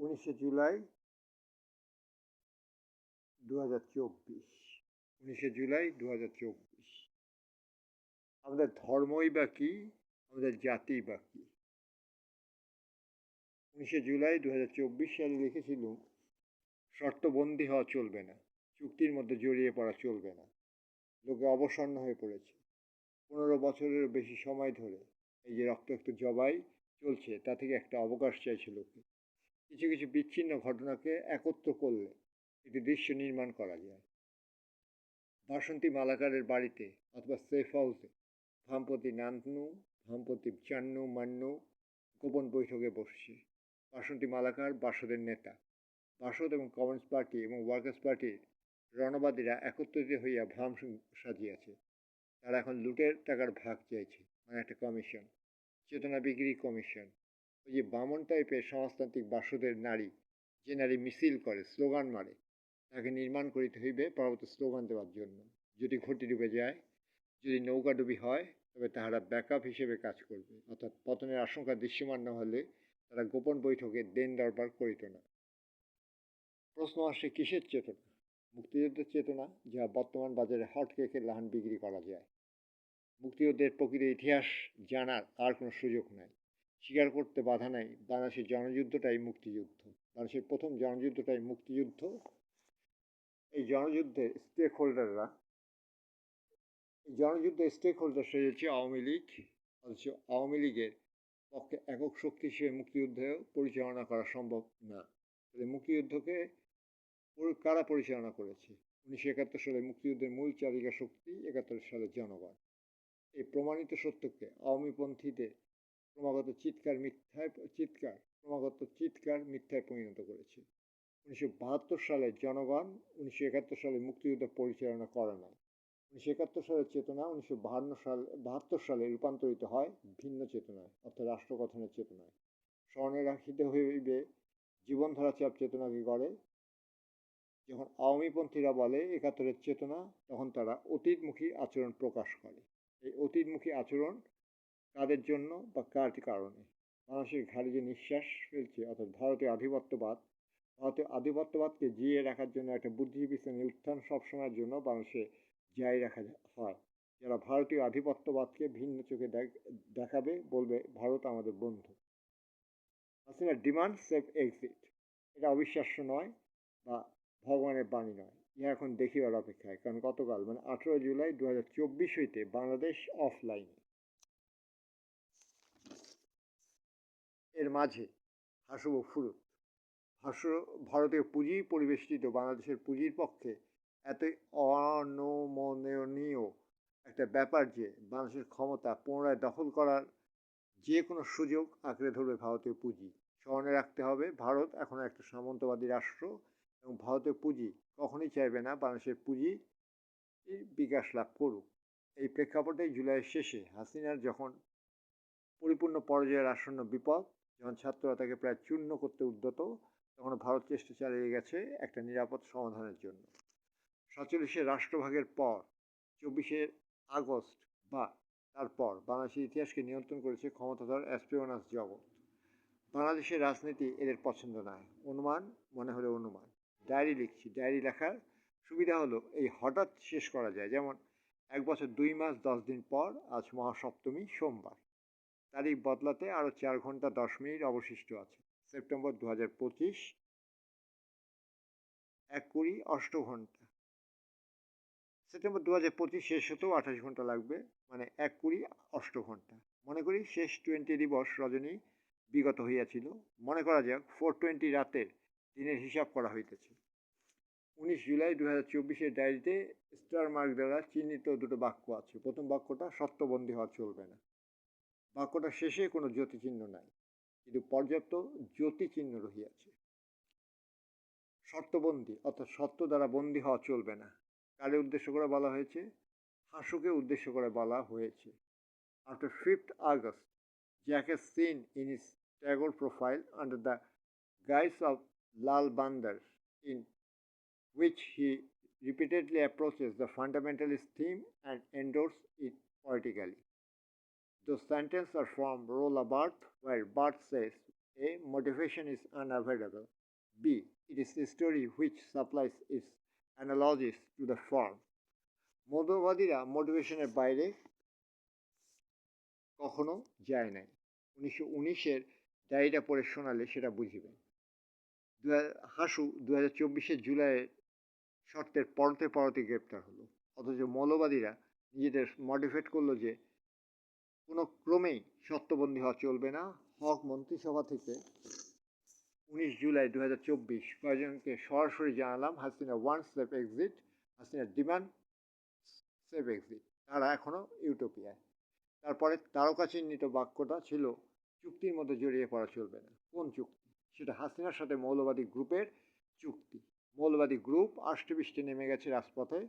19 জুলাই 2024। 19 জুলাই 2024। আমাদের ধর্মই বা কি, আমাদের জাতি বা কি? 19 জুলাই 2024 সালে লিখেছিল, শর্তবন্দি হওয়া চলবে না, চুক্তির মধ্যে জড়িয়ে পড়া চলবে না। লোকে অবসন্ন হয়ে পড়েছে। 15 বছরের বেশি সময় ধরে এই যে রক্তাক্ত জবাই চলছে, তা থেকে একটা অবকাশ চাইছে লোকে। কিছু কিছু বিচ্ছিন্ন ঘটনাকে একত্র করলে একটি দৃশ্য নির্মাণ করা যায়। বাসন্তী মালাকারের বাড়িতে অথবা সেফ হাউসে ভামপতি নান্নু, ভামপতি চান্নু মান্নু গোপন বৈঠকে বসছে। বাসন্তী মালাকার বাসদের নেতা। বাসদ এবং কমিউনিস্ট পার্টি এবং ওয়ার্কার্স পার্টির রণবাদীরা একত্রিত হইয়া ভাম সাজিয়াছে। তারা এখন লুটের টাকার ভাগ চাইছে, মানে একটা কমিশন, চেতনা বিক্রি কমিশন। ওই যে বামন টাইপের সমাজতান্ত্রিক বাসদের নারী, যে নারী মিছিল করে, স্লোগান মারে, তাকে নির্মাণ করিতে হইবে পরবর্তী স্লোগান দেওয়ার জন্য। যদি ঘটি ডুবে যায়, যদি নৌকা ডুবি হয়, তবে তাহারা ব্যাকআপ হিসেবে কাজ করবে। অর্থাৎ পতনের আশঙ্কা দৃশ্যমান না হলে তারা গোপন বৈঠকে দেন দরবার করিত না। প্রশ্ন আসে কিসের চেতনা? মুক্তিযুদ্ধের চেতনা, যা বর্তমান বাজারে হট কেকের লাহান বিক্রি করা যায়। মুক্তিযুদ্ধের প্রকৃত ইতিহাস জানার আর কোনো সুযোগ নাই। স্বীকার করতে বাধা নাই, বাংলাদেশের জনযুদ্ধটাই মুক্তিযুদ্ধ। বাংলাদেশের প্রথম জনযুদ্ধটাই মুক্তিযুদ্ধ। এই জনযুদ্ধের স্টেক হোল্ডাররা, সেজেছে আওয়ামী লীগ, অথচ আওয়ামী লীগের পক্ষে একক শক্তি হিসেবে মুক্তিযুদ্ধ পরিচালনা করা সম্ভব না। মুক্তিযুদ্ধকে কারা পরিচালনা করেছে? 1971 সালে মুক্তিযুদ্ধের মূল চালিকা শক্তি 71 সালের জনগণ। এই প্রমাণিত সত্যকে আওয়ামীপন্থীদের ক্রমাগত চিৎকার মিথ্যায় পরিণত করেছে। 1972 সালের জনগণ 1971 সালে মুক্তিযুদ্ধ পরিচালনা করে না। 1971 সালের চেতনা 1972 সালে রূপান্তরিত হয় ভিন্ন চেতনায়, অর্থাৎ রাষ্ট্র গঠনের চেতনায়। স্মরণে রাখিতে হইবে, জীবনধারা চাপ চেতনাকে গড়ে। যখন আওয়ামীপন্থীরা বলে 71-এর চেতনা, তখন তারা অতীতমুখী আচরণ প্রকাশ করে। এই অতীতমুখী আচরণ কাদের জন্য বা কার কারণে? মানুষের ঘাড়ে যে নিঃশ্বাস ফেলছে, অর্থাৎ ভারতীয় আধিপত্যবাদকে জিয়ে রাখার জন্য একটা বুদ্ধিজীবী শ্রেণীর উত্থান সবসময়ের জন্য মানুষে জারি রাখা হয়। যারা ভারতীয় আধিপত্যবাদকে ভিন্ন চোখে দেখাবে, বলবে ভারত আমাদের বন্ধু। Hasina demand safe exit. এটা অবিশ্বাস্য নয় বা ভগবানের বাণী নয়, ইহা এখন দেখিবার অপেক্ষায়। কারণ গতকাল মানে 18 জুলাই 2024 হইতে বাংলাদেশ অফলাইনে। এর মাঝে হাসব ফুরুত। ভারতীয় পুঁজি পরিবেষ্টিত বাংলাদেশের পুঁজির পক্ষে এতই অনমনীয় একটা ব্যাপার যে বাংলাদেশের ক্ষমতা পুনরায় দখল করার যে কোনো সুযোগ আঁকড়ে ধরবে ভারতীয় পুঁজি। স্মরণে রাখতে হবে, ভারত এখন একটা সামন্তবাদী রাষ্ট্র এবং ভারতীয় পুঁজি কখনোই চাইবে না বাংলাদেশের পুঁজি বিকাশ লাভ করুক। এই প্রেক্ষাপটে জুলাইয়ের শেষে হাসিনার যখন পরিপূর্ণ পরাজয়ের আসন্ন বিপদ, যখন ছাত্ররা তাকে প্রায় চূর্ণ করতে উদ্যত, তখন ভারত চেষ্টা চালিয়ে গেছে একটা নিরাপদ সমাধানের জন্য। 47-এর রাষ্ট্রভাগের পর 24 আগস্ট বা তারপর বাংলাদেশের ইতিহাসকে নিয়ন্ত্রণ করেছে ক্ষমতাধর অ্যাসপিওনাস জগৎ। বাংলাদেশের রাজনীতি এদের পছন্দ নয়। অনুমান মনে হলে অনুমান। ডায়েরি লিখছি, ডায়েরি লেখার সুবিধা হলো এই হঠাৎ শেষ করা যায়। যেমন 1 বছর 2 মাস 10 দিন পর আজ মহাসপ্তমী সোমবার। তারিখ বদলাতে আরও 4 ঘন্টা 10 মিনিট অবশিষ্ট আছে। সেপ্টেম্বর 2025, 1-20 8 ঘন্টা। সেপ্টেম্বর 2025 শেষ হতেও 28 ঘন্টা লাগবে, মানে 1-20 8 ঘন্টা। মনে করি শেষ 20 দিবস রজনী বিগত হইয়াছিল। মনে করা যাক 420 রাতের দিনের হিসাব করা হইতেছে। 19 জুলাই 2024 ডায়েরিতে স্টার মার্ক দ্বারা চিহ্নিত দুটো বাক্য আছে। প্রথম বাক্যটা শর্তবন্দী হওয়া চলবে না। বাক্যটা শেষে কোনো জ্যোতিচিহ্ন নাই, কিন্তু পর্যাপ্ত জ্যোতিচিহ্ন রহিয়াছে। শর্তবন্দী অর্থাৎ শর্ত দ্বারা বন্দী হওয়া চলবে না। কারে উদ্দেশ্য করে বলা হয়েছে? হাসুকে উদ্দেশ্য করে বলা হয়েছে। After 5th August, Jack is seen in his Tagore profile under the guise of Lal Bandar, in which he repeatedly approaches the fundamentalist theme and endorses it politically. Those sentences are from Rolla Barthes, where Barthes says, a motivation is unavoidable. B. It is a story which supplies its analogies to the form. মৌলবাদীরা মোটিভেশনের বাইরে কখনো যায় নাই। 1919-এর ডায়েরিটা পড়ে শোনালে সেটা বুঝিবেন। হাসু 2024-এর জুলাইয়ের শর্তের পরতে পরতে গ্রেপ্তার হলো, অথচ মৌলবাদীরা নিজেদের মোটিভেট করলো যে কোনো ক্রমেই সত্যবন্দী হওয়া চলবে না। হক মন্ত্রিসভা থেকে 19 জুলাই 2024 কয়েকজনকে সরাসরি জানালাম, Hasina one safe exit, Hasina demand safe exit. তারা এখনো ইউটোপিয়ায়। তারপরে তারকা চিহ্নিত বাক্যটা ছিল চুক্তির মধ্যে জড়িয়ে পড়া চলবে না। কোন চুক্তি? সেটা হাসিনার সাথে মৌলবাদী গ্রুপের চুক্তি। মৌলবাদী গ্রুপ আষ্টে পৃষ্ঠে নেমে গেছে রাজপথে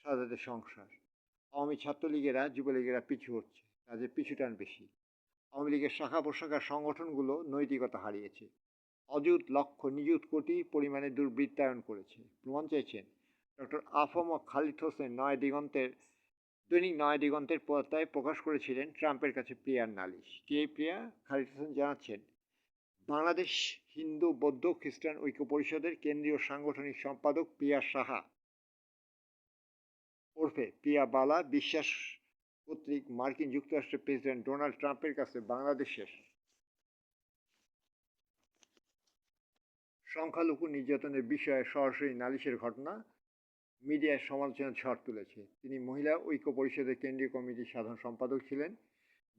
সাজাতে সংসার। আওয়ামী ছাত্রলীগেরা যুবলীগেরা পিছু হচ্ছে, তাদের পিছুটান বেশি। আওয়ামী লীগের শাখা প্রশাখার সংগঠনগুলো নৈতিকতা হারিয়েছে, অযুত লক্ষ নিযুত কোটি পরিমাণে দুর্বৃত্তায়ন করেছে। প্রমাণ চাইছেন? ডক্টর আফম খালিদ হোসেন দৈনিক নয়া দিগন্তের পর্দায় প্রকাশ করেছিলেন ট্রাম্পের কাছে প্রিয়ার নালিশ। কে প্রিয়া? খালিদ হোসেন জানাচ্ছেন, বাংলাদেশ হিন্দু বৌদ্ধ খ্রিস্টান ঐক্য পরিষদের কেন্দ্রীয় সাংগঠনিক সম্পাদক প্রিয়া সাহা ওরফে প্রিয়া বালা বিশ্বাস কর্তৃক মার্কিন যুক্তরাষ্ট্রের প্রেসিডেন্ট ডোনাল্ড ট্রাম্পের কাছে বাংলাদেশের সংখ্যালঘু নির্যাতনের বিষয়ে সরাসরি নালিশের ঘটনা মিডিয়ায় সমালোচনার ঝড় তুলেছে। তিনি মহিলা ঐক্য পরিষদের কেন্দ্রীয় কমিটির সাধারণ সম্পাদক ছিলেন।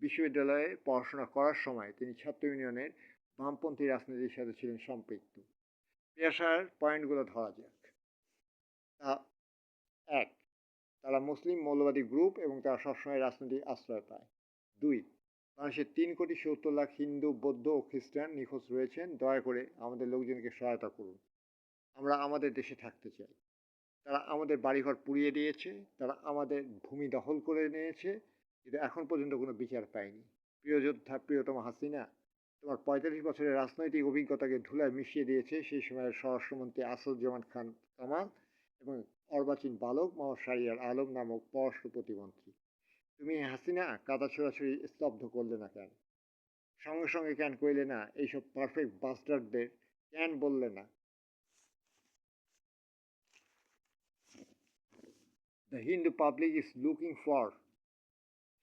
বিশ্ববিদ্যালয়ে পড়াশোনা করার সময় তিনি ছাত্র ইউনিয়নের বামপন্থী রাজনীতির সাথে ছিলেন সম্পৃক্ত। পেশার পয়েন্টগুলো ধরা যাক। এক, তারা মুসলিম মৌলবাদী গ্রুপ এবং তারা সবসময় রাজনৈতিক আশ্রয় পায়। 2, বাংলাদেশের 3,70,00,000 হিন্দু বৌদ্ধ ও খ্রিস্টান নিখোঁজ রয়েছেন, দয়া করে আমাদের লোকজনকে সহায়তা করুন, আমরা আমাদের দেশে থাকতে চাই। তারা আমাদের বাড়িঘর পুড়িয়ে দিয়েছে, তারা আমাদের ভূমি দখল করে নিয়েছে, কিন্তু এখন পর্যন্ত কোনো বিচার পায়নি। প্রিয় যোদ্ধা প্রিয়তম হাসিনা, তোমার 45 বছরের রাজনৈতিক অভিজ্ঞতাকে ধুলায় মিশিয়ে দিয়েছে সেই সময়ের স্বরাষ্ট্রমন্ত্রী আসাদুজ্জামান খান কামাল এবং অর্বাচীন বালক মোহাম্মদ শাহরিয়ার আলম নামক পররাষ্ট্র প্রতিমন্ত্রী। তুমি হাসিনা কাদা ছোড়াছুড়ি স্তব্ধ করলে না কেন? সঙ্গে সঙ্গে কেন কইলে না এইসব পারফেক্ট বাস্টারদের? কেন বললে না? The Hindu public is looking for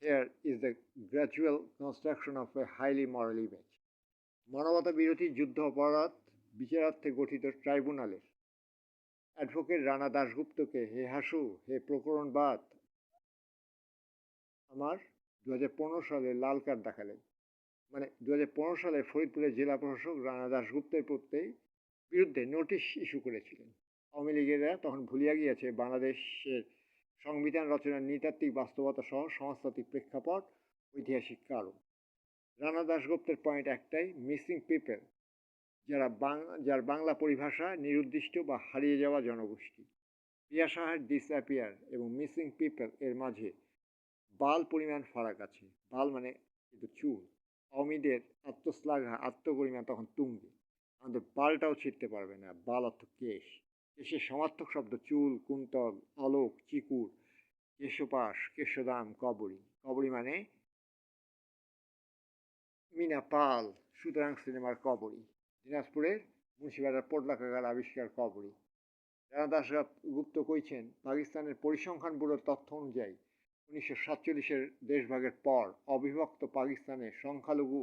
here is the gradual construction of a highly moral image. মানবতা বিরোধী যুদ্ধ অপরাধ বিচারার্থে গঠিত ট্রাইব্যুনালের অ্যাডভোকেট রানা দাশগুপ্তকে হে হাসু হে প্রকরণবাদ আমার 2015 সালে লাল কার্ড দেখালেন। মানে 2015 সালে ফরিদপুরের জেলা প্রশাসক রানা দাশগুপ্তের বিরুদ্ধে নোটিশ ইস্যু করেছিলেন। আওয়ামী লীগেরা তখন ভুলিয়া গিয়েছে বাংলাদেশের সংবিধান রচনার নৃতাত্ত্বিক বাস্তবতা সহ সমাজতাত্ত্বিক প্রেক্ষাপট, ঐতিহাসিক কারণ। রানা দাশগুপ্তের পয়েন্ট একটাই, মিসিং পিপল, যার বাংলা পরিভাষা নিরুদ্দিষ্ট বা হারিয়ে যাওয়া জনগোষ্ঠী। প্রিয়া সাহার ডিসঅ্যাপিয়ার এবং মিসিং পিপল এর মাঝে বাল পরিমাণ ফারাক আছে। বাল মানে কিন্তু চুল। আওয়ামীদের আত্মশ্লাঘা আত্মগরিমা তখন তুঙ্গে, আমাদের বালটাও ছিঁড়তে পারবে না। বাল অর্থ কেশ, কেশের সমার্থক শব্দ চুল, কুন্তল, অলোক, চিকুর, কেশপাশ, কেশদাম, কবরী। কবরী মানে মিনা পাল, সুতরাং সিনেমার কবরী। দিনাজপুরের মুন্সিপাড়ার পোটলাকাগার আবিষ্কার কবরী। রানা দাশগুপ্ত কইছেন, পাকিস্তানের পরিসংখ্যান ব্যুরোর তথ্য অনুযায়ী 1947-এর দেশভাগের পর অবিভক্ত পাকিস্তানের সংখ্যালঘু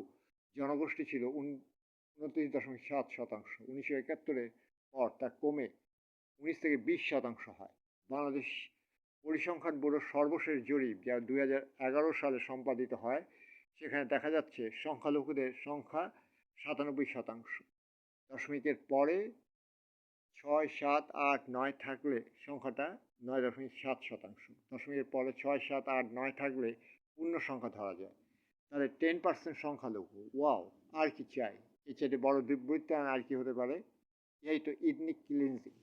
জনগোষ্ঠী ছিল 29.7%। 1971-এর পর তা কমে 19 থেকে 20% হয়। বাংলাদেশ পরিসংখ্যান ব্যুরোর সর্বশেষ জরিপ, যা 2011 সালে সম্পাদিত হয়, সেখানে দেখা যাচ্ছে সংখ্যালঘুদের সংখ্যা 97%। দশমিকের পরে 6, 7, 8, 9 থাকলে সংখ্যাটা 9.7%। দশমিকের পরে 6, 7, 8, 9 থাকলে পূর্ণ সংখ্যা ধরা যায়। তাহলে 10% সংখ্যালঘু। ওয়াও, আর কি চাই? এর চাইতে বড় দুর্বৃত্তায়ন আর কি হতে পারে? এই তো ইথনিক ক্লিনজিং।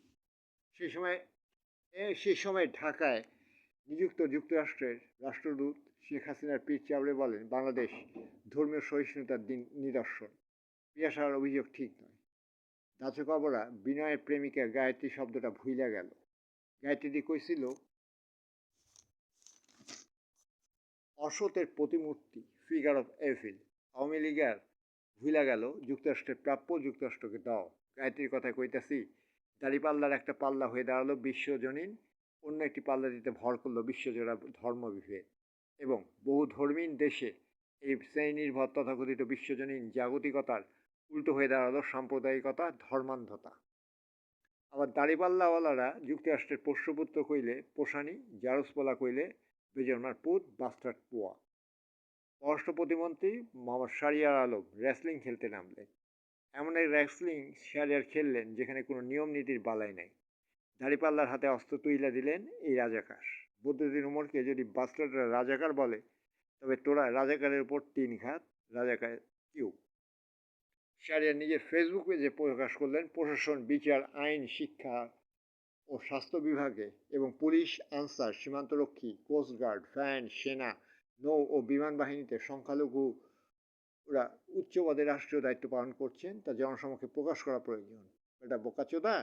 সেই সময় ঢাকায় নিযুক্ত যুক্তরাষ্ট্রের রাষ্ট্রদূত শেখ হাসিনার পীর চাবড়ে বলেন, বাংলাদেশ ধর্মীয় সহিষ্ণুতার নিদর্শন। প্রিয়া সাহার অভিযোগ ঠিক নয়। দাচকবরা বিনয়ের প্রেমিকা গায়ত্রী শব্দটা ভুইলা গেল। গায়ত্রীদি কইছিল, অসতের প্রতিমূর্তি, ফিগার অফ এভিল। আওয়ামী লীগের ভুইলা গেল যুক্তরাষ্ট্রের প্রাপ্য যুক্তরাষ্ট্রকে দাও। গায়ত্রীর কথা কইতাছি, দাঁড়িপাল্লার একটা পাল্লা হয়ে দাঁড়ালো বিশ্বজনীন, অন্য একটি পাল্লা দিতে ভর করলো বিশ্বজোড়া ধর্মবিভেদ। এবং বহু ধর্মীন দেশে এই শ্রেণীনির্ভর তথাকথিত বিশ্বজনীন জাগতিকতার উল্টো হয়ে দাঁড়ালো সাম্প্রদায়িকতা, ধর্মান্ধতা। আবার দাড়িপাল্লাওয়ালারা যুক্তরাষ্ট্রের পোষ্যপুত্র কইলে পোষানি, জারজপোলা কইলে বেজন্মার পুত, বাস্টার্ড পোয়া। পররাষ্ট্র প্রতিমন্ত্রী মোহাম্মদ শাহরিয়ার আলম রেসলিং খেলতে নামলেন। এমন এক রেসলিং শাহরিয়ার খেললেন যেখানে কোনো নিয়ম নীতির বালাই নাই। দাড়িপাল্লার হাতে অস্ত্র তুইলা দিলেন এই রাজাকার। বদরুদ্দিন উমরকে যদি বাস্টার্ডরা রাজাকার বলে, তবে তোরা রাজাকারের উপর ৩ ঘাত, রাজাকার কিউ। শাহরিয়ার নিজের ফেসবুক পেজে প্রকাশ করলেন প্রশাসন, বিচার, আইন, শিক্ষা ও স্বাস্থ্য বিভাগে এবং পুলিশ, আনসার, সীমান্তরক্ষী, কোস্টগার্ড, ফ্যান্ড, সেনা, নৌ ও বিমান বাহিনীতে সংখ্যালঘুরা উচ্চ পদে রাষ্ট্রীয় দায়িত্ব পালন করছেন তা জনসমক্ষে প্রকাশ করা প্রয়োজন। এটা বোকাচোদা।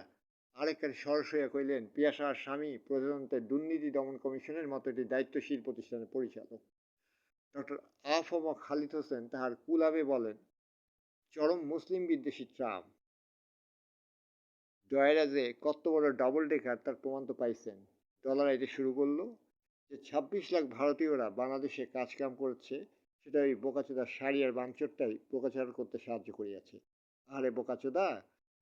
আরেকখানে সরস হইয়া কইলেন, পিয়াসার স্বামী প্রজাতন্ত্রের দুর্নীতি দমন কমিশনের মতো একটি দায়িত্বশীল প্রতিষ্ঠানের পরিচালক। ডক্টর আফম খালিদ হোসেন তাহার কুলাবে বলেন, চরম মুসলিম বিদ্বেষী ট্রাম্প ডয়েরাজে কত বড় ডাবল ডেকার তার প্রমাণ তো পাইছেন। ডলার আইতে শুরু করলো যে ২৬ লাখ ভারতীয়রা বাংলাদেশে কাজকাম করছে, সেটা ওই বোকাচোদা শাড়িয়ার বাঞ্চরটাই প্রচার করতে সাহায্য করিয়াছে। আরে বোকাচোদা,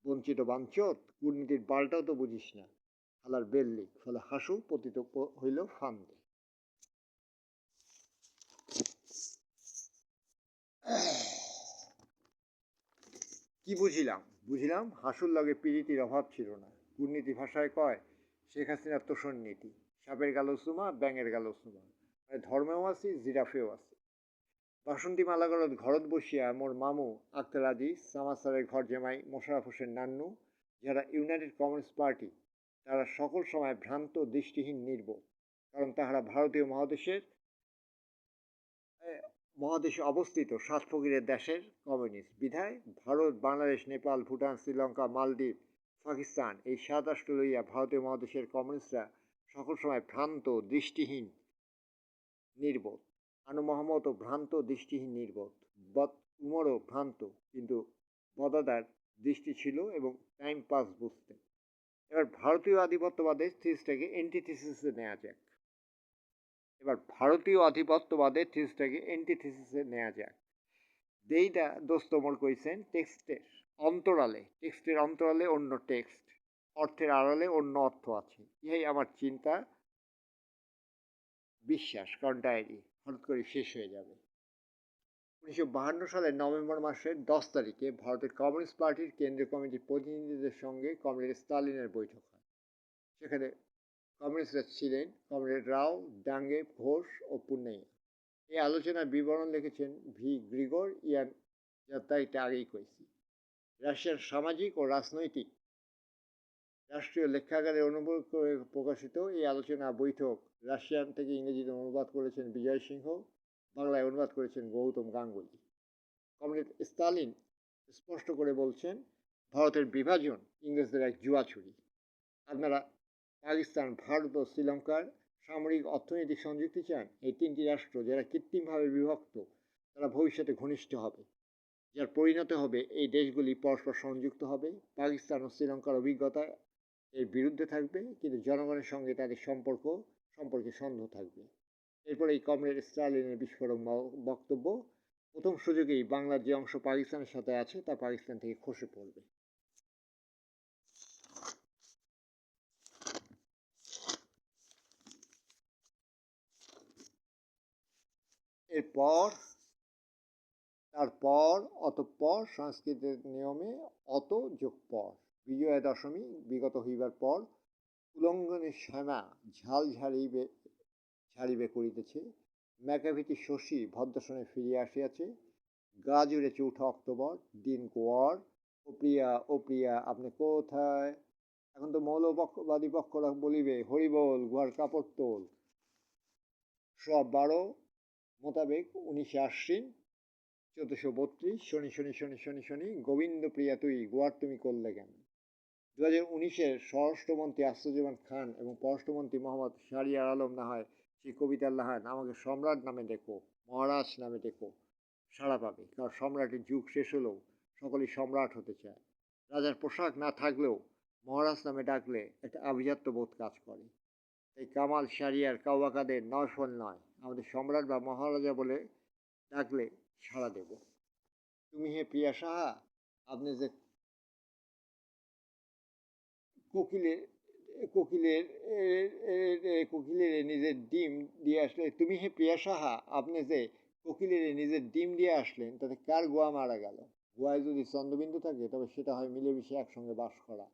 বঞ্চিত বাঞ্চত, কূটনীতির বালটাও তো বুঝিস না। হালার বেল্লি, ফলে হাসু পতিত হইল ফান্দে। কি বুঝিলাম? বুঝিলাম হাসুর লগে পিরিতির অভাব ছিল না। কূটনীতি ভাষায় কয়, শেখ হাসিনার তোষণ নীতি, সাপের গালো সুমা, ব্যাঙের গালো সুমা। মানে ধর্মেও আছি, জিরাফেও আছি। বাসন্তী মালাগরত ঘরত বসিয়া মোর মামু আক্তার আজিজ, সামাসারের ঘর জামাই মোশাররফ হোসেন নান্নু, যারা ইউনাইটেড কমিউনিস্ট পার্টি, তারা সকল সময় ভ্রান্ত দৃষ্টিহীন নির্বোধ। কারণ তাহারা ভারতীয় মহাদেশে অবস্থিত ৭ ফকিরের দেশের কমিউনিস্ট। বিধায় ভারত, বাংলাদেশ, নেপাল, ভুটান, শ্রীলঙ্কা, মালদ্বীপ, পাকিস্তান এই ৭ রাষ্ট্র লইয়া ভারতীয় মহাদেশের কমিউনিস্টরা সকল সময় ভ্রান্ত দৃষ্টিহীন নির্বোধ। আনু মোহাম্মদও ভ্রান্ত দৃষ্টিহীন নির্বোধ। উমরও ভ্রান্ত, কিন্তু বদাদার দৃষ্টি ছিল এবং টাইম পাস বুঝতেন। এবার ভারতীয় আধিপত্যবাদের থিসটাকে এন্টিথিসিসে নেওয়া যাক। নেওয়া যাক। দেইটা দোস্ত মোর কইছেন টেক্সটের অন্তরালে অন্য টেক্সট, অর্থের আড়ালে অন্য অর্থ আছে। ইহাই আমার চিন্তা, বিশ্বাস, কারণ ডায়েরি হঠাৎ করে শেষ হয়ে যাবে। ১৯৫২ সালের নভেম্বর মাসের ১০ তারিখে ভারতের কমিউনিস্ট পার্টির কেন্দ্রীয় কমিটির প্রতিনিধিদের সঙ্গে কমরেড স্টালিনের বৈঠক হয়। সেখানে কমিউনিস্টরা ছিলেন কমরেড রাও, ডাঙ্গে, ঘোষ ও পুন্নাইয়া। এই আলোচনার বিবরণ লিখেছেন ভি গ্রিগর ইয়ান, যার তারিখটা আগেই কইছি। রাশিয়ার সামাজিক ও রাজনৈতিক রাষ্ট্রীয় লেখাগারে অনুবাদ করে প্রকাশিত এই আলোচনা বৈঠক রাশিয়ান থেকে ইংরেজিতে অনুবাদ করেছেন বিজয় সিংহ, বাংলায় অনুবাদ করেছেন গৌতম গাঙ্গুলি। কমরেড স্টালিন স্পষ্ট করে বলছেন, ভারতের বিভাজন ইংরেজদের এক জুয়াছুরি। আপনারা পাকিস্তান, ভারত ও শ্রীলঙ্কার সামরিক অর্থনৈতিক সংযুক্তি চান। এই ৩টি রাষ্ট্র যারা কৃত্রিমভাবে বিভক্ত, তারা ভবিষ্যতে ঘনিষ্ঠ হবে, যার পরিণত হবে এই দেশগুলি পরস্পর সংযুক্ত হবে। পাকিস্তান ও শ্রীলঙ্কার অভিজ্ঞতা এর বিরুদ্ধে থাকবে, কিন্তু জনগণের সঙ্গে তাদের সম্পর্কে সন্দেহ থাকবে। এরপর এই কমরেড স্টালিনের বিস্ফোরক বক্তব্য, প্রথম সুযোগেই বাংলার যে অংশ পাকিস্তানের সাথে আছে তা পাকিস্তান থেকে খসে পড়বে। অতঃপর সংস্কৃতের নিয়মে যোগ পর, বিজয়া দশমী বিগত হইবার পর উলঙ্ঘনের শ্যামা ঝাল ঝাড়িবে করিতেছে, ম্যাকাভিটি শশী ভদ্রসনে ফিরিয়া আসিয়াছে, গা জুড়ে ৪ঠা অক্টোবর, দিন গোয়ার। ও প্রিয়া আপনি কোথায়? এখন তো মৌলবাদী পক্ষরা বলিবে, হরিবোল, গুহার কাপড় তোল। সব ১২ মোতাবেক ১৯ আশ্বিন ১৪৩২, শনি শনি শনি শনি শনি, গোবিন্দ প্রিয়া তুই গোয়ার তুমি করলে কেন? ২০১৯-এর স্বরাষ্ট্রমন্ত্রী আশ্চর্যমান খান এবং পররাষ্ট্রমন্ত্রী মোহাম্মদ শাহরিয়ার আলম না হয় সেই কবিতার লাহান আমাকে সম্রাট নামে ডেকো, মহারাজ নামে ডেকো, সাড়া পাবে। কারণ সম্রাটের যুগ শেষ হলেও সকলেই সম্রাট হতে চায়। রাজার পোশাক না থাকলেও মহারাজ নামে ডাকলে একটা আভিজাত্য বোধ কাজ করে। তাই কামাল শাহরিয়ার কাউবাকাদের নয়ফল নয়, আমাদের সম্রাট বা মহারাজা বলে ডাকলে সাড়া দেব। তুমি হে প্রিয়া সাহা, আপনি যে কোকিলের কোকিলের কোকিলের নিজের ডিম দিয়ে আসলে, তুমি হে প্রিয়া সাহা, আপনি যে কোকিলের নিজের ডিম দিয়ে আসলেন, তাতে কার গোয়া মারা গেল? গোয়ায় যদি চন্দ্রবিন্দু থাকে তবে সেটা হয় মিলেমিশে একসঙ্গে বাস করা।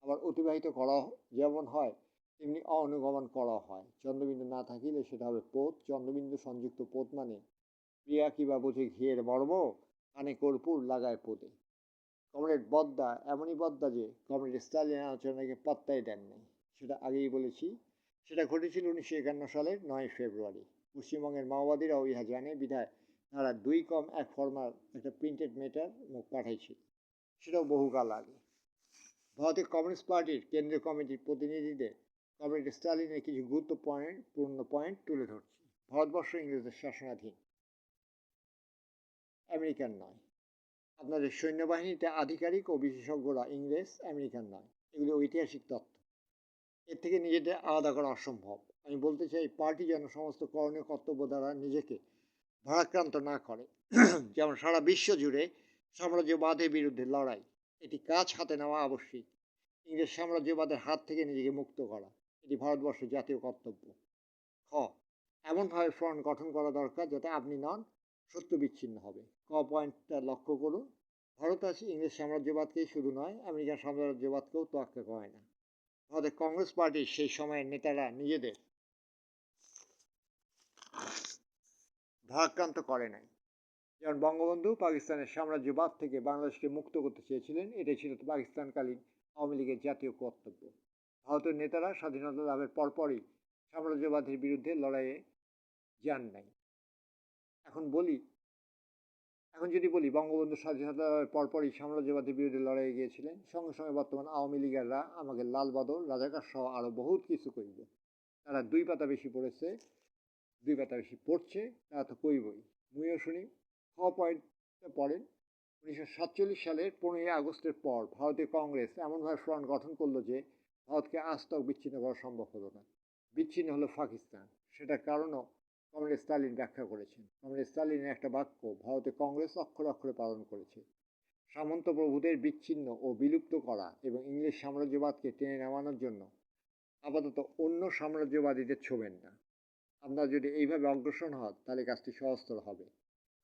আবার অতিবাহিত করা যেমন হয় তেমনি অনুগমন করা হয়। চন্দ্রবিন্দু না থাকিলে সেটা হবে পোত। চন্দ্রবিন্দু সংযুক্ত পোত মানে প্রিয়া কিবা বুঝে ঘিয়ের মর্ম, কানে কর্পূর লাগায় পোতে। কমরেড বদ্দা এমনই বদ্দা যে কমরেড স্টালিন আলোচনাকে পাত্তাই দেন নাই। সেটা আগেই বলেছি। সেটা ঘটেছিল 1951 সালের 9 ফেব্রুয়ারি। পশ্চিমবঙ্গের মাওবাদীরাও ইহা জানে বিধায় তারা 2 × 1 ফরমার একটা প্রিন্টেড মেটার মুখ পাঠাইছিল। সেটাও বহুকাল আগে। ভারতের কমিউনিস্ট পার্টির কেন্দ্রীয় কমিটির প্রতিনিধিদের কমরেড স্টালিনের কিছু গুরুত্বপূর্ণ পয়েন্ট তুলে ধরছি। ভারতবর্ষ ইংরেজদের শাসনাধীন, আমেরিকান নয়। আপনাদের সৈন্যবাহিনীতে আধিকারিক ও বিশেষজ্ঞরা ইংরেজ, আমেরিকান নয়। এগুলি ঐতিহাসিক তথ্য। এর থেকে নিজেদের আলাদা করা অসম্ভব। আমি বলতে চাই, পার্টি যেন সমস্ত করণীয় কর্তব্য দ্বারা নিজেকে ভারাক্রান্ত না করে। যেমন সারা বিশ্ব জুড়ে সাম্রাজ্যবাদের বিরুদ্ধে লড়াই, এটি কাজ হাতে নেওয়া আবশ্যিক। ইংরেজ সাম্রাজ্যবাদের হাত থেকে নিজেকে মুক্ত করা, এটি ভারতবর্ষের জাতীয় কর্তব্য। খ, এমনভাবে ফ্রন্ট গঠন করা দরকার যাতে আপনি নন, সত্য বিচ্ছিন্ন হবে। ক পয়েন্টটা লক্ষ্য করুন। ভারত আজ ইংরেজ সাম্রাজ্যবাদকেই শুধু নয়, আমেরিকান সাম্রাজ্যবাদকেও তোয়াক্কা করে না। ভারতের কংগ্রেস পার্টির সেই সময়ের নেতারা নিজেদের ভারাক্রান্ত করে নাই। যেমন বঙ্গবন্ধু পাকিস্তানের সাম্রাজ্যবাদ থেকে বাংলাদেশকে মুক্ত করতে চেয়েছিলেন, এটাই ছিল পাকিস্তানকালীন আওয়ামী লীগের জাতীয় কর্তব্য। ভারতের নেতারা স্বাধীনতা লাভের পরপরই সাম্রাজ্যবাদের বিরুদ্ধে লড়াইয়ে যান নাই। এখন যদি বলি বঙ্গবন্ধু স্বাধীনতা লাভের পরপরই সাম্রাজ্যবাদের বিরুদ্ধে লড়াইয়ে গিয়েছিলেন, সঙ্গে সঙ্গে বর্তমান আওয়ামী লীগাররা আমাকে লাল বদল, রাজাকার সহ আরও বহুত কিছু কইব। তারা 2 পাতা বেশি পড়েছে, 2 পাতা বেশি পড়ছে, তারা তো কইবই। মুইও শুনি। খ পয়েন্টটা পড়েন। 1947 সালের 15 আগস্টের পর ভারতীয় কংগ্রেস এমনভাবে ফ্রন্ট গঠন করলো যে ভারতকে আজতক বিচ্ছিন্ন করা সম্ভব হলো না। বিচ্ছিন্ন হলো পাকিস্তান। সেটার কারণও কমরেড স্টালিন ব্যাখ্যা করেছেন। কমরেড স্টালিনের একটা বাক্য ভারতে কংগ্রেস অক্ষরে অক্ষরে পালন করেছে। সামন্ত প্রভুদের বিচ্ছিন্ন ও বিলুপ্ত করা এবং ইংরেজ সাম্রাজ্যবাদকে টেনে নামানোর জন্য আপাতত অন্য সাম্রাজ্যবাদীদের ছোবেন না। আপনারা যদি এইভাবে অগ্রসর হন তাহলে কাজটি সহজতর হবে।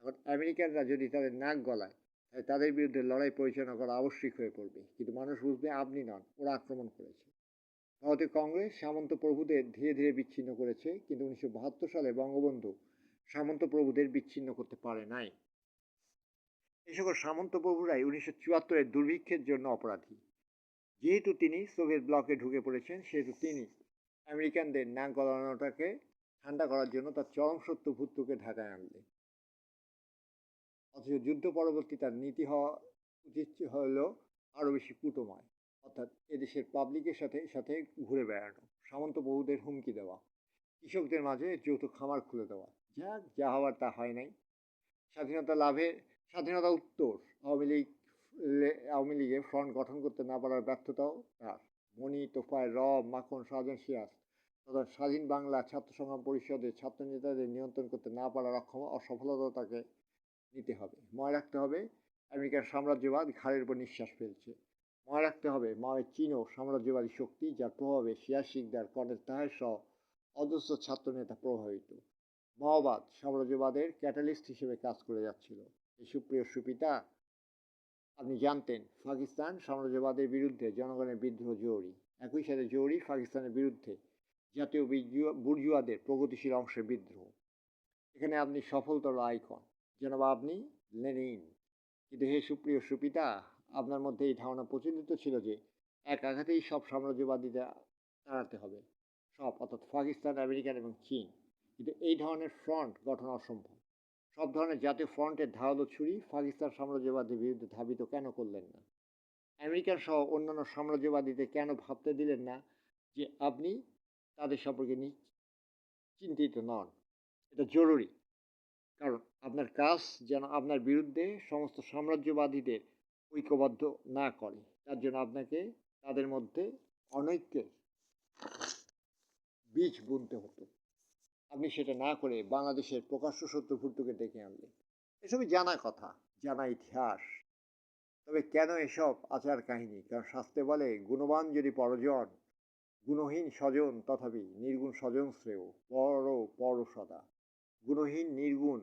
এখন আমেরিকানরা যদি তাদের নাক গলায়, তাই তাদের বিরুদ্ধে লড়াই পরিচালনা করা আবশ্যিক হয়ে পড়বে। কিন্তু মানুষ বুঝবে আপনি নন, ওরা আক্রমণ করেছে। ভারতীয় কংগ্রেস সামন্ত প্রভুদের ধীরে ধীরে বিচ্ছিন্ন করেছে, কিন্তু 1972 সালে বঙ্গবন্ধু সামন্ত প্রভুদের বিচ্ছিন্ন করতে পারে নাই। এই সকল সামন্ত প্রভুরাই 1974-এর দুর্ভিক্ষের জন্য অপরাধী। যেহেতু তিনি সোভিয়েত ব্লকে ঢুকে পড়েছেন, সেহেতু তিনি আমেরিকানদের নাক গলানোটাকে ঠান্ডা করার জন্য তার চরম সত্য ভূতকে ঢাকায় আনলেন। অথচ যুদ্ধ পরবর্তী তার নীতি হওয়া উচিত হলো আরও বেশি কূটময়, অর্থাৎ এদেশের পাবলিকের সাথে সাথে ঘুরে বেড়ানো, সামন্ত বহুদের হুমকি দেওয়া, কৃষকদের মাঝে যৌথ খামার খুলে দেওয়া। যা হওয়ার তা হয় নাই। স্বাধীনতা উত্তর আওয়ামী লীগে ফ্রন্ট গঠন করতে না পারার ব্যর্থতাও তার। মণি, তোফায়েল, রব, মাখন, শাহজাহান, সিরাজ তথা স্বাধীন বাংলা ছাত্র সংগ্রাম পরিষদের ছাত্র নেতাদের নিয়ন্ত্রণ করতে না পারার অসফলতা তাকে নিতে হবে। মনে রাখতে হবে, আমেরিকার সাম্রাজ্যবাদ ঘাড়ের উপর নিঃশ্বাস ফেলছে। মনে রাখতে হবে, মাওয়ের চীনও সাম্রাজ্যবাদী শক্তি, যার প্রভাবে সিরাজ শিকদার, কর্নেল তাহের সহ অজস্র ছাত্র নেতা প্রভাবিত। মাওবাদ সাম্রাজ্যবাদের ক্যাটালিস্ট হিসেবে কাজ করে যাচ্ছিল। এই সুপ্রিয় সুপিতা, আপনি জানতেন পাকিস্তান সাম্রাজ্যবাদের বিরুদ্ধে জনগণের বিদ্রোহ জরুরি। একই সাথে জরুরি পাকিস্তানের বিরুদ্ধে জাতীয় বুর্জুয়াদের প্রগতিশীল অংশের বিদ্রোহ। এখানে আপনি সফলতর আইকন, যেন আপনি লেনিন। কিন্তু হে সুপ্রিয় সুপিতা, আপনার মধ্যে এই ধারণা প্রচলিত ছিল যে এক আঘাতেই সব সাম্রাজ্যবাদীদের তাড়াতে হবে, সব, অর্থাৎ পাকিস্তান, আমেরিকান এবং চীন। কিন্তু এই ধরনের ফ্রন্ট গঠন অসম্ভব। সব ধরনের জাতীয় ফ্রন্টের ধারালো ছুরি পাকিস্তান সাম্রাজ্যবাদের বিরুদ্ধে ধাবিত কেন করলেন না? আমেরিকান সহ অন্যান্য সাম্রাজ্যবাদীদের কেন ভাবতে দিলেন না যে আপনি তাদের সম্পর্কে চিন্তিত নন? এটা জরুরি, কারণ আপনার কাজ যেন আপনার বিরুদ্ধে সমস্ত সাম্রাজ্যবাদীদের ঐক্যবদ্ধ না করে, তার জন্য আপনাকে তাদের মধ্যে অনৈক্যের বীজ বুনতে হতো। আপনি সেটা না করে বাংলাদেশের প্রকাশ্য শত্রু ভুট্টোকে ডেকে আনলেন। এসবই জানা কথা, জানা ইতিহাস। তবে কেন এসব আচার কাহিনী? কারণ শাস্ত্রে বলে, গুণবান যদি পরজন, গুণহীন স্বজন তথাপি নির্গুণ স্বজন শ্রেয়, পর সদা। গুণহীন, নির্গুণ,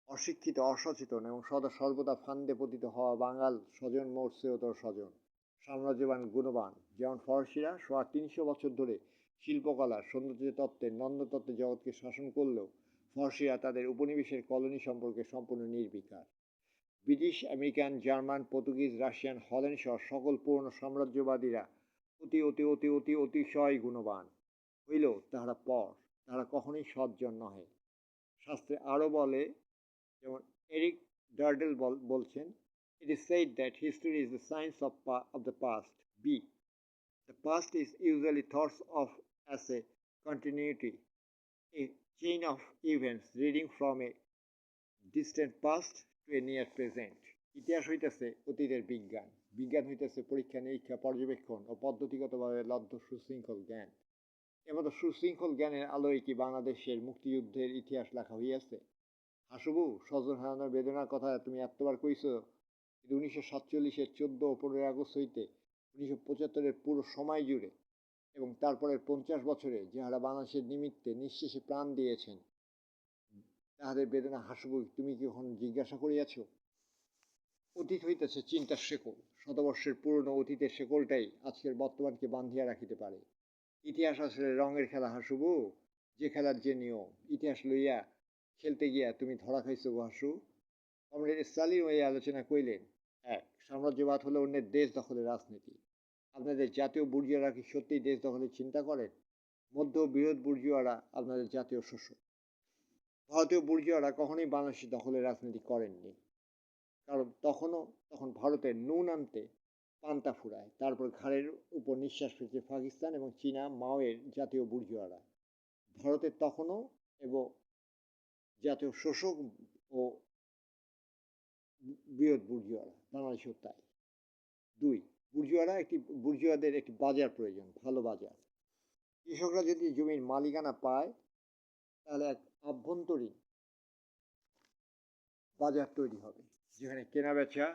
অশিক্ষিত, অসচেতন এবং সদা সর্বদা ফান্দে পতিত হওয়া বাঙাল স্বজন মোর শ্রেয়তর স্বজন। সাম্রাজ্যবান গুণবান, যেমন ফরাসিরা ৩০০ বছর ধরে শিল্পকলা, সৌন্দর্য তত্ত্বের, নন্দতত্ত্বের জগৎকে শাসন করলেও ফরাসিরা তাদের উপনিবেশের কলোনি সম্পর্কে সম্পূর্ণ নির্বিকার। British, American, German, Portuguese, Russian, Holland সহ সকল পুরনো সাম্রাজ্যবাদীরা অতি অতি অতি অতি অতিশয় গুণবান হইলেও তাহারা পর, তাহারা কখনোই সজ্জন নহে। শাস্ত্রে আরও বলে, যেমন এরিক ডার্ডেল বলছেন, it is said that history is the science of the past. B. The past is usually thought of as a continuity, a chain of events leading from a distant past to a near present. ইতিহাস হইতেছে অতীতের বিজ্ঞান, বিজ্ঞান হইতেছে পরীক্ষা নিরীক্ষা, পর্যবেক্ষণ ও পদ্ধতিগতভাবে লব্ধ সুশৃঙ্খল জ্ঞান। এমতো সুশৃঙ্খল জ্ঞানের আলোয় কি বাংলাদেশের মুক্তিযুদ্ধের ইতিহাস লেখা হইয়াছে? হাসুবু, স্বজন হারানোর বেদনার কথা তুমি এতবার কইছ, কিন্তু 1947-এর 14 ও 15 আগস্ট হইতে 1975-এর পুরো সময় জুড়ে এবং তারপরের 50 বছরে যাহারা বাংলাদেশের নিমিত্তে নিঃশেষে প্রাণ দিয়েছেন, তাহাদের বেদনা হাসুবু তুমি কি কখন জিজ্ঞাসা করিয়াছ? অতীত হইতেছে চিন্তার শেকল, শতবর্ষের পুরনো অতীতের শেকলটাই আজকের বর্তমানকে বান্ধিয়া রাখিতে পারে। ইতিহাস আসলে রঙের খেলা হাসুবু, যে খেলার যে নিয়ম। ইতিহাস লইয়া খেলতে গিয়া তুমি ধরা খাইছো গো হাসু। কমরেড স্টালিন এই আলোচনা কইলেন, ১. সাম্রাজ্যবাদ হলো অন্যের দেশ দখলের রাজনীতি। আপনাদের জাতীয় বুর্জোয়ারা কি সত্যিই দেশ দখলের চিন্তা করেন? মধ্য বৃহৎ বুর্জোয়ারা আপনাদের জাতীয় শোষক। ভারতীয় বুর্জোয়ারা কখনোই বাংলাদেশের দখলের রাজনীতি করেননি, কারণ তখন ভারতের নুন আনতে পান্তা ফুরায়, তারপর ঘাড়ের উপর নিঃশ্বাস ফেলছে পাকিস্তান এবং চীনা মাওয়ের জাতীয় বুর্জোয়ারা। ভারতের তখনও এবং জাতীয় শোষক ও বৃহৎ বুর্জোয়ারা, বাংলাদেশেও তাই। ২. বুর্জোয়াদের একটি বাজার প্রয়োজন, ভালো বাজার। কৃষকরা যদি জমির মালিকানা পায়, তাহলে এক আভ্যন্তরীণ বাজার তৈরি হবে, যেখানে কেনাবেচা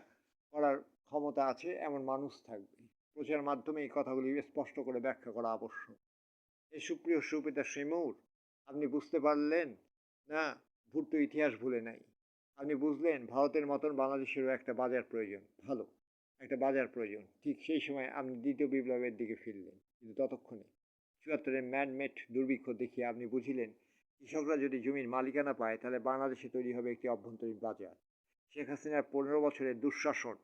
করার ক্ষমতা আছে এমন মানুষ থাকবে। প্রচার মাধ্যমে এই কথাগুলি স্পষ্ট করে ব্যাখ্যা করা আবশ্যক। এই সুপ্রিয় সুপিতা শ্রীমৌর, আপনি বুঝতে পারলেন না ভুট্টো ইতিহাস ভুলে নাই। আপনি বুঝলেন ভারতের মতন বাংলাদেশেরও একটা বাজার প্রয়োজন, ভালো একটা বাজার প্রয়োজন। ঠিক সেই সময় আপনি দ্বিতীয় বিপ্লবের দিকে ফিরলেন, কিন্তু ততক্ষণে ৭৪-এর ম্যানমেড দুর্ভিক্ষ দেখিয়ে আপনি বুঝিলেন কৃষকরা যদি জমির মালিকানা পায়, তাহলে বাংলাদেশে তৈরি হবে একটি অভ্যন্তরীণ বাজার। শেখ হাসিনার 15 বছরের দুঃশাসন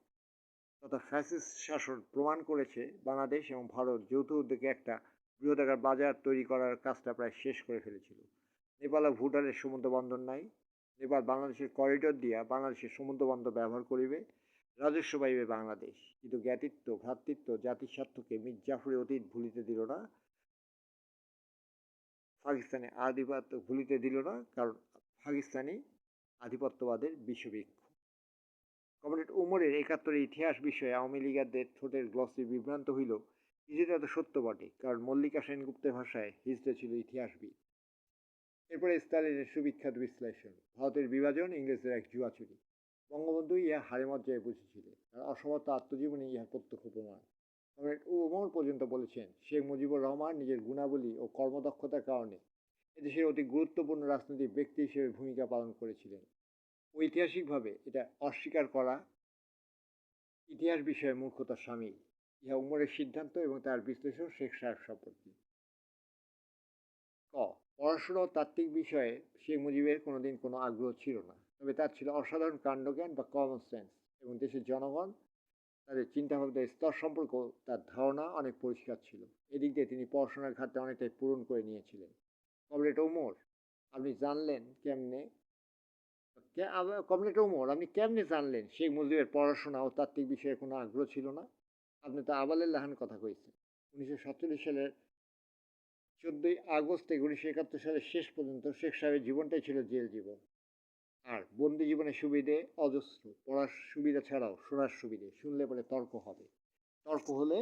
তথা ফ্যাসিস্ট শাসন প্রমাণ করেছে বাংলাদেশ এবং ভারত যৌথ উদ্যোগে একটা বৃহদাকার বাজার তৈরি করার কাজটা প্রায় শেষ করে ফেলেছিল। নেপাল ও ভুটানের সমুদ্র বন্দর নাই। নেপাল বাংলাদেশের করিডোর দিয়া বাংলাদেশের সমুদ্র বন্দর ব্যবহার করিবে, রাজস্ব পাইবে বাংলাদেশ। কিন্তু জ্ঞাতিত্ব, ভ্রাতৃত্ব, জাতির স্বার্থকে মীর জাফরের অতীত ভুলিতে দিল না, পাকিস্তানি আধিপত্য ভুলিতে দিল না, কারণ পাকিস্তানি আধিপত্যবাদের বিষবৃক্ষ। কমরেড উমরের ৭১-এর ইতিহাস বিষয়ে আওয়ামী লীগারদের ঠোঁটের গ্লসি বিভ্রান্ত হইল, কিছুটা তো সত্য বটে, কারণ মল্লিকা সেনগুপ্তের ভাষায় হিজড়ে ছিল ইতিহাসবিদ। এরপরে স্টালিনের সুবিখ্যাত বিশ্লেষণ, ভারতের বিভাজন ইংরেজদের এক জুয়াচুরি। বঙ্গবন্ধু ইহা হাড়ে মজ্জায় বুঝেছিলেন, আর অসমর্থ আত্মজীবনী ইহার প্রত্যক্ষ প্রমাণ। কমরেড উমর পর্যন্ত বলেছেন, শেখ মুজিবুর রহমান নিজের গুণাবলী ও কর্মদক্ষতার কারণে এদেশের অতি গুরুত্বপূর্ণ রাজনৈতিক ব্যক্তি হিসেবে ভূমিকা পালন করেছিলেন। ঐতিহাসিকভাবে এটা অস্বীকার করা ইতিহাস বিষয়ে মূর্খতার সামিল। ইহা উমরের সিদ্ধান্ত এবং তার বিশ্লেষণ শেখ সাহেব সম্পর্কে। ক. পড়াশোনা ও তাত্ত্বিক বিষয়ে শেখ মুজিবের কোনোদিন কোনো আগ্রহ ছিল না, তবে তার ছিল অসাধারণ কাণ্ডজ্ঞান বা কমন সেন্স, এবং দেশের জনগণ তাদের চিন্তাভাবনার স্তর সম্পর্কেও তার ধারণা অনেক পরিষ্কার ছিল। এদিক দিয়ে তিনি পড়াশোনার ঘাটটা অনেকটাই পূরণ করে নিয়েছিলেন। কমরেড ওমর, আপনি জানলেন কেমনে কমরেড ওমর আপনি কেমনে জানলেন শেখ মুজিবের পড়াশোনা ও তাত্ত্বিক বিষয়ে কোনো আগ্রহ ছিল না? আপনি তো আবালের লাহান কথা কইছেন। 1947 সালের 14 আগস্ট থেকে 1971 সালের শেষ পর্যন্ত শেখ সাহেবের জীবনটাই ছিল জেল জীবন। আর বন্দি জীবনের সুবিধে অজস্র, পড়ার সুবিধা ছাড়াও শোনার সুবিধে, শুনলে পরে তর্ক হবে, তর্ক হলে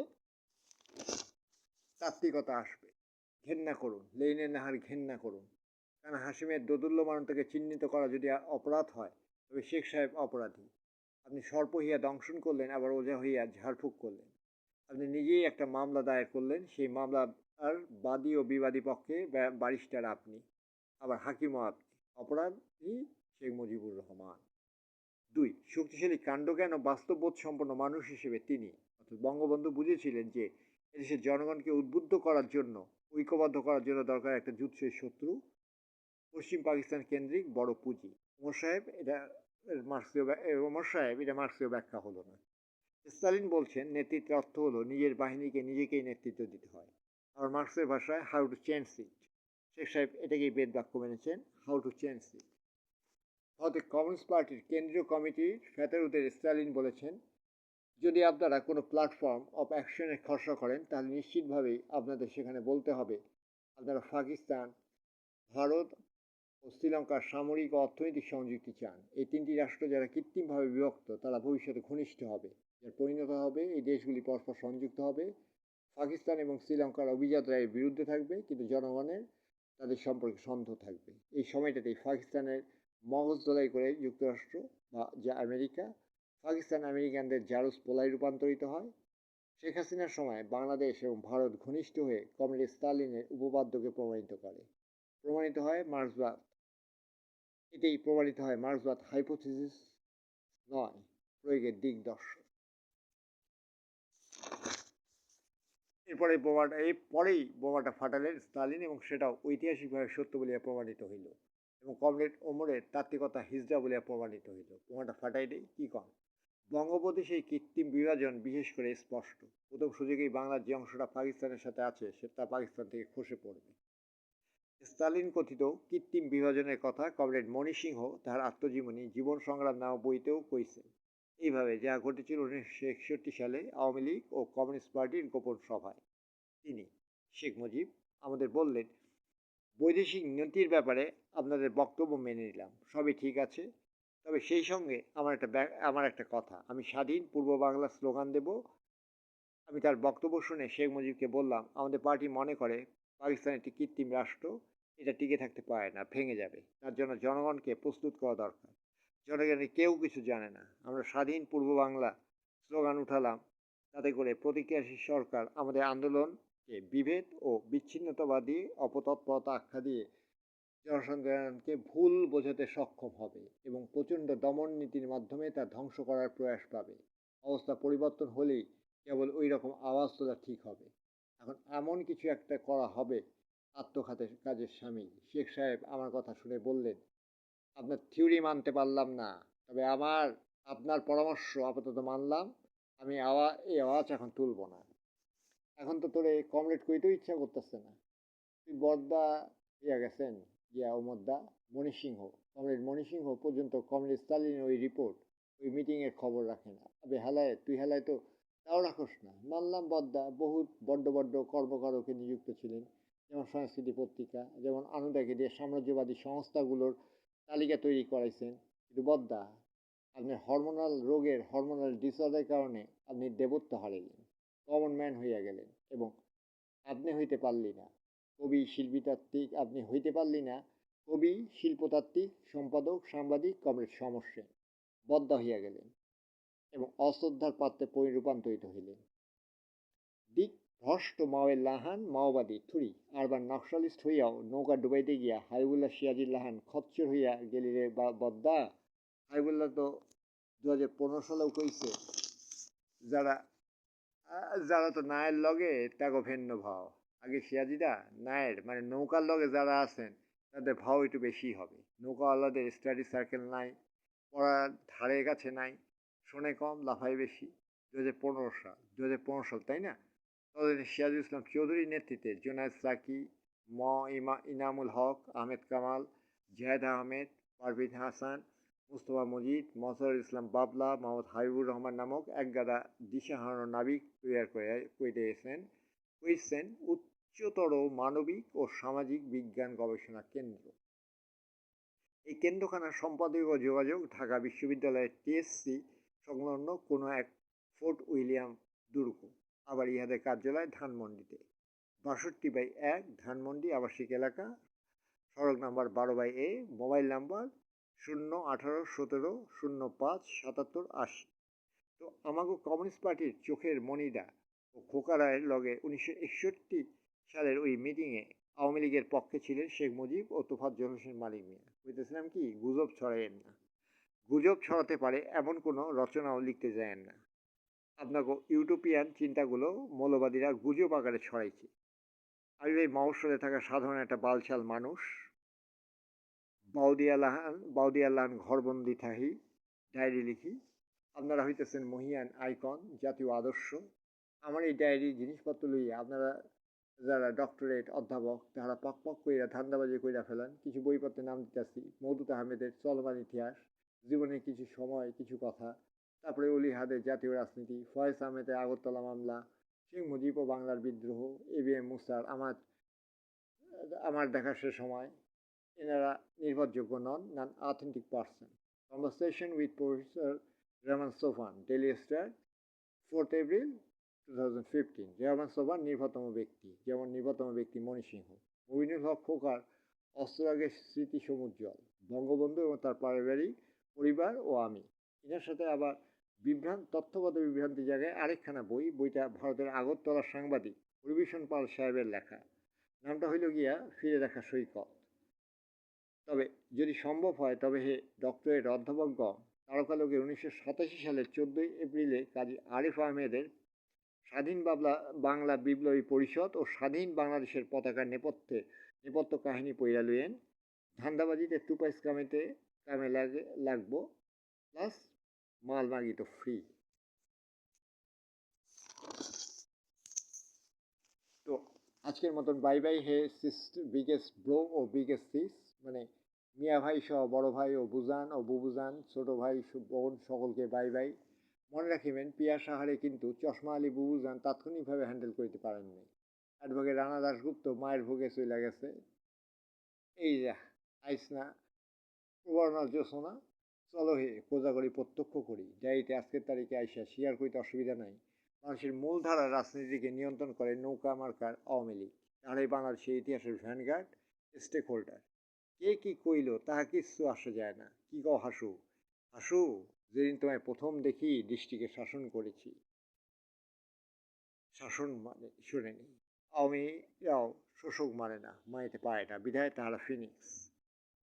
তাত্ত্বিকতা আসবে। ঘেন্না করুন, লেইনে নাহার ঘেন্না করুন। কারণ হাসিমের দোদুল্যমানতাকে চিহ্নিত করা যদি অপরাধ হয়, তবে শেখ সাহেব অপরাধী। আপনি সর্প হইয়া দংশন করলেন, আবার ওঝা হইয়া ঝাড়ফুঁক করলেন। আপনি নিজেই একটা মামলা দায়ের করলেন, সেই মামলার বাদী ও বিবাদী পক্ষে ব্যারিস্টার আপনি, আবার হাকিমও আপনি। অপরাধী শেখ মুজিবুর রহমান। 2, শক্তিশালী কাণ্ডজ্ঞান ও বাস্তববোধ সম্পন্ন মানুষ হিসেবে তিনি, অর্থাৎ বঙ্গবন্ধু বুঝেছিলেন যে এদেশের জনগণকে উদ্বুদ্ধ করার জন্য, ঐক্যবদ্ধ করার জন্য দরকার একটা যুদ্ধের শত্রু, পশ্চিম পাকিস্তান কেন্দ্রিক বড় পুঁজি। ওমর সাহেব এটা মার্ক্সীয় ব্যাখ্যা হলো না। স্টালিন বলছেন নেতৃত্বের অর্থ হলো নিজের বাহিনীকে নিজেকেই নেতৃত্ব দিতে হয়। আবার মার্ক্সের ভাষায় how to change it. Sheikh সাহেব এটাকেই বেদ বাক্য মেনেছেন, হাউ টু চেঞ্জ ইট। ভারতের কমিউনিস্ট পার্টির কেন্দ্রীয় কমিটির ফেতারুদের স্টালিন বলেছেন, যদি আপনারা কোনো প্ল্যাটফর্ম অফ অ্যাকশনের খসড়া করেন, তাহলে নিশ্চিতভাবেই আপনাদের সেখানে বলতে হবে আপনারা পাকিস্তান, ভারত ও শ্রীলঙ্কার সামরিক ও অর্থনৈতিক সংযুক্তি চান। এই তিনটি রাষ্ট্র যারা কৃত্রিমভাবে বিভক্ত, তারা ভবিষ্যতে ঘনিষ্ঠ হবে, যার পরিণত হবে এই দেশগুলি পরস্পর সংযুক্ত হবে। পাকিস্তান এবং শ্রীলঙ্কার অভিজাতরা এর বিরুদ্ধে থাকবে, কিন্তু জনগণের তাদের সম্পর্কে সন্দেহ থাকবে। এই সময়টাতেই পাকিস্তানের মগজ ধোলাই করে যুক্তরাষ্ট্র বা যা আমেরিকা, পাকিস্তান আমেরিকানদের জারুস পোলায় রূপান্তরিত হয়। শেখ হাসিনার সময় বাংলাদেশ এবং ভারত ঘনিষ্ঠ হয়ে কমরেড স্টালিনের উপপাদ্যকে প্রমাণিত হয় মার্ক্সবাদ। এটাই প্রমাণিত হয় মার্ক্সবাদ হাইপোথিসিস নয়, প্রয়োগের দিকদর্শন। এরপরেই বোমাটা ফাটালেন স্টালিন, এবং সেটাও ঐতিহাসিকভাবে সত্য বলিয়া প্রমাণিত হইল, এবং কমরেড ওমরের তাত্ত্বিকতা হিজড়া বলিয়া প্রমাণিত হইল। বোমাটা ফাটাই দেই কি কন? বঙ্গবন্ধু সেই কৃত্রিম বিভাজন বিশেষ করে স্পষ্ট। প্রথম সুযোগেই বাংলার যে অংশটা পাকিস্তানের সাথে আছে সেটা পাকিস্তান থেকে খসে পড়বে। স্টালিন কথিত কৃত্রিম বিভাজনের কথা কমরেড মণি সিংহ তাহার আত্মজীবনী জীবন সংগ্রাম নামক বইতেও কইছেন। এইভাবে যা ঘটেছিল 1961 সালে আওয়ামী লীগ ও কমিউনিস্ট পার্টির গোপন সভায়। তিনি, শেখ মুজিব, আমাদের বললেন, বৈদেশিক নীতির ব্যাপারে আপনাদের বক্তব্য মেনে নিলাম, সবই ঠিক আছে, তবে সেই সঙ্গে আমার একটা কথা, আমি স্বাধীন পূর্ব বাংলা স্লোগান দেব। আমি তার বক্তব্য শুনে শেখ মুজিবকে বললাম, আমাদের পার্টি মনে করে পাকিস্তান একটি কৃত্রিম রাষ্ট্র, এটা টিকে থাকতে পারে না, ভেঙে যাবে। তার জন্য জনগণকে প্রস্তুত করা দরকার। জনগণের কেউ কিছু জানে না। আমরা স্বাধীন পূর্ব বাংলা স্লোগান উঠালাম, তাতে করে প্রতিক্রিয়াশীল সরকার আমাদের আন্দোলনকে বিভেদ ও বিচ্ছিন্নতাবাদী অপতৎপরতা আখ্যা দিয়ে জনসাধারণকে ভুল বোঝাতে সক্ষম হবে এবং প্রচণ্ড দমন নীতির মাধ্যমে তা ধ্বংস করার প্রয়াস পাবে। অবস্থা পরিবর্তন হলেই কেবল ওই রকম আওয়াজ তোলা ঠিক হবে। এখন এমন কিছু একটা করা হবে আত্মঘাতের কাজের সামিল। শেখ সাহেব আমার কথা শুনে বললেন, আপনার থিওরি মানতে পারলাম না, তবে আপনার পরামর্শ আপাতত মানলাম। আমি এই আওয়াজ এখন তুলব না। এখন তো তোরে কমরেড কইতেও ইচ্ছা করতেছে না। তুই বদ্দা ইয়া গেছেন গিয়া ওমদ্দা মণিসিংহ, কমরেড মণিসিংহ পর্যন্ত কমরেড স্টালিনের ওই রিপোর্ট, ওই মিটিংয়ের খবর রাখে না। আবে হেলায় তুই হেলায় তো তাও রাখোস না। মানলাম বদ্দা বহুত বড্ড কর্মকারকে নিযুক্ত ছিলেন, যেমন সংস্কৃতি পত্রিকা, যেমন আনুদাকে দিয়ে সাম্রাজ্যবাদী সংস্থাগুলোর তালিকা তৈরি করাইছেন, কিন্তু বদ্দা আপনি হরমোনাল ডিসঅর্ডারের কারণে আপনি দেবত্ব হারাইলেন, কমন ম্যান হইয়া গেলেন, এবং আপনি হইতে পারলি না কবি শিল্পীতাত্ত্বিক, আপনি হইতে পারলি না কবি শিল্পতাত্ত্বিক সম্পাদক সাংবাদিক কমরেড সমস্যা, বদ্ধ হইয়া গেলেন এবং অশ্রদ্ধার পাত্রে পরিরূপান্তরিত হইলেন। দিক ভ্রষ্ট মাওয়ের লাহান মাওবাদী থুরি আরবার নকশালিস্ট হইয়াও নৌকা ডুবাইতে গিয়া হাইবুল্লাহ সিরাজির লাহান খচ্চর হইয়া গেলি রে বদ্দা। হাইবুল্লাহ তো 2015 সালেও কইছে, যারা যারা তো নায়ের লগে তাগো ভিন্ন ভাও। আগে সিরাজিদা নায়ের মানে নৌকার লগে যারা আছেন তাদের ভাও একটু বেশি হবে। নৌকাওয়ালাদের স্টাডি সার্কেল নাই, পড়ার ধারে কাছে নাই, শোনে কম, লাফাই বেশি। 2015 সাল তাই না? ততদিনে সিরাজুল ইসলাম চৌধুরীর নেতৃত্বে জোনায়েদ সাকি, ইনামুল হক, আহমেদ কামাল, জাহেদ আহমেদ, পারভিন হাসান, মুস্তফা মজিদ, মজহারুল ইসলাম বাবলা, মোহাম্মদ হাবিবুর রহমান নামক একগাদা দিশাহারা নাবিক তৈরি করেছেন উচ্চতর মানবিক ও সামাজিক বিজ্ঞান গবেষণা কেন্দ্র। এই কেন্দ্রখানার সম্পাদক ও যোগাযোগ ঢাকা বিশ্ববিদ্যালয়ের টিএসসি সংলগ্ন কোনো এক ফোর্ট উইলিয়াম দুর্গ। আবার ইহাদের কার্যালয় ধানমন্ডিতে, 62/1 ধানমন্ডি আবাসিক এলাকা, সড়ক নাম্বার 12/A, মোবাইল নাম্বার 01817057780। তো আমাগো কমিউনিস্ট পার্টির চোখের মনিদা ও খোকা রায়ের লগে 1961 সালের ওই মিটিংয়ে আওয়ামী লীগের পক্ষে ছিলেন শেখ মুজিব ও তোফাজ্জল হোসেন মানিক মিয়া। কইতেছিলাম কি, গুজব ছড়াইয়েন না। গুজব ছড়াতে পারে এমন কোনো রচনাও লিখতে যায়েন না। আপনাকে ইউটোপিয়ান চিন্তাগুলো মৌলবাদীরা গুজব আকারে ছড়াইছে। আমি এই মফস্বলে থাকা সাধারণ একটা বালছাল মানুষ, বাউদিয়ালাহান ঘরবন্দি থাহি, ডায়েরি লিখি। আপনারা হইতেছেন মহিয়ান আইকন, জাতীয় আদর্শ। আমার এই ডায়েরি জিনিসপত্র লইয়া আপনারা যারা ডক্টরেট অধ্যাপক তারা পক পক কইরা ধান্দাবাজি কইরা ফেলেন। কিছু বইপত্রে নাম দিতেছি: মওদুদ আহমেদের চলমান ইতিহাস, জীবনের কিছু সময় কিছু কথা, তারপরে অলি হাদের জাতীয় রাজনীতি, ফয়েজ আহমেদের আগরতলা মামলা, শেখ মুজিব ও বাংলার বিদ্রোহ, ABM মুসার আমার দেখা সে সময়, এনারা নির্ভরযোগ্য নন, non authentic person. Conversation with professor Rahman Sobhan, daily star, 4 April 2015। Rahman Sobhan নির্ভরতম ব্যক্তি, যেমন নির্ভরতম ব্যক্তি মণি সিংহ। মুবিনুল হক খোকার অস্ত্রাগের স্মৃতি সমুজ্জ্বল, বঙ্গবন্ধু এবং তার পারিবারিক পরিবার ও আমি। এনার সাথে আবার তথ্যগত বিভ্রান্তি জায়গায় আরেকখানা বইটা ভারতের আগরতলার সাংবাদিক পরিভূষণ পাল সাহেবের লেখা। নামটা হইল গিয়া ফিরে দেখা সৈকত। তবে যদি সম্ভব হয় তবে হে ডক্টরেট অধ্যাপকগণ তারকালোকে 1987 সালের 14 এপ্রিলে কাজী আরিফ আহমেদের স্বাধীন বাংলা বিপ্লবী পরিষদ ও স্বাধীন বাংলাদেশের পতাকার নেপথ্য কাহিনী পইরা লইয়েন। ধান্দাবাজিতে টুপাইস কামে লাগবো, প্লাস মাল মাগিত ফ্রি। তো আজকের মতন বাই বাই হে বিগেস্ট ব্রো ও বিগেস্ট সিস, মানে মিয়া ভাই সহ বড় ভাই ও বুজান ও বুবুজান, ছোট ভাই বোন সকলকে বাই বাই। মনে রাখিবেন, পিয়া সাহারে কিন্তু চশমা আলী বুবুজান তাৎক্ষণিকভাবে হ্যান্ডেল করতে পারেননি। অ্যাডভোকেট রানা দাশগুপ্ত মায়ের ভোগে চলে গেছে। এই যা আইস না প্রবর্ণার জোছনা, চলো হে কোজাগরি প্রত্যক্ষ করি। ডায়েরিতে আজকের তারিখে আইসা শেয়ার করতে অসুবিধা নাই। মানুষের মূলধারার রাজনীতিকে নিয়ন্ত্রণ করে নৌকা মার্কার আওয়ামী লীগ। তারাই বাংলাদেশের ইতিহাসের ভ্যানগার্ড, স্টেক হোল্ডার। কে কি কইল তাহা কিচ্ছু আসে যায় না। কি কও হাসু? হাসু, যেদিন তোমায় প্রথম দেখি দৃষ্টিকে শাসন করেছি। শাসন মানে শুনেনি। আওয়ামীরাও শোষক মানে না, মানিতে পারে না, বিধায় তাহারা ফিনিক্স।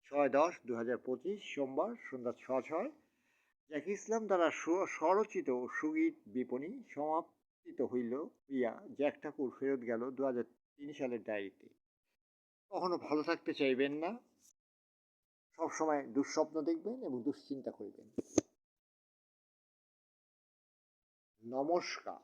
6/10/2025 সোমবার সন্ধ্যা 6:06। জাকি ইসলাম দ্বারা স্বরচিত সুগীত বিপণী সমাপ্তিত হইয়া জ্যাক ঠাকুর ফেরত গেল 2003 সালের ডায়েরিতে। কখনো ভালো থাকতে চাইবেন না, সবসময় দুঃস্বপ্ন দেখবেন এবং দুশ্চিন্তা করবেন। নমস্কার।